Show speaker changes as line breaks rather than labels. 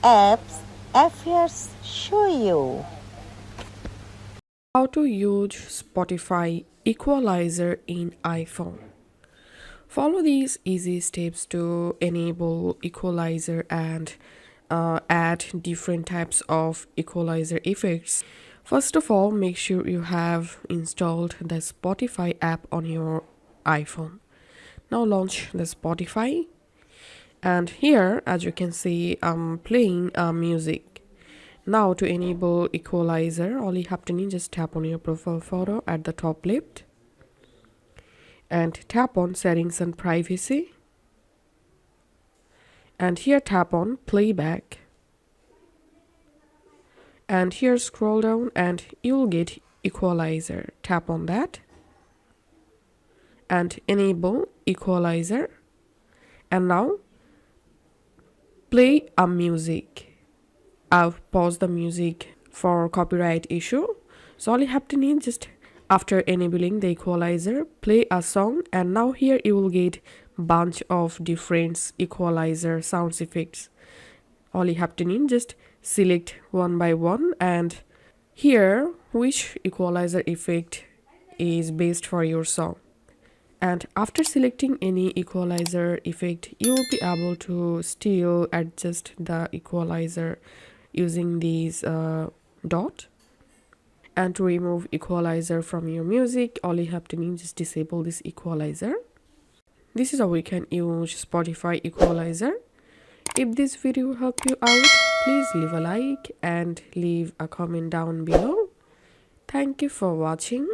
apps affairs show you.
How to use Spotify Equalizer in iPhone. Follow these easy steps to enable equalizer and add different types of equalizer effects. First of all, make sure you have installed the Spotify app on your iPhone. Now launch the Spotify, and here as you can see I'm playing music. Now to enable equalizer, all you have to do is just tap on your profile photo at the top left and tap on settings and privacy, and here tap on playback, and here scroll down and you'll get equalizer. Tap on that and enable equalizer, and now play a music. I've paused the music for copyright issue, so all you have to need just after enabling the equalizer, play a song, and now here you will get bunch of different equalizer sounds effects. All you have to need just select one by one, and here which equalizer effect is best for your song. And after selecting any equalizer effect, you will be able to still adjust the equalizer using these dot. And to remove equalizer from your music, all you have to do is just disable this equalizer. This is how we can use Spotify Equalizer. If this video helped you out, please leave a like and leave a comment down below. Thank you for watching.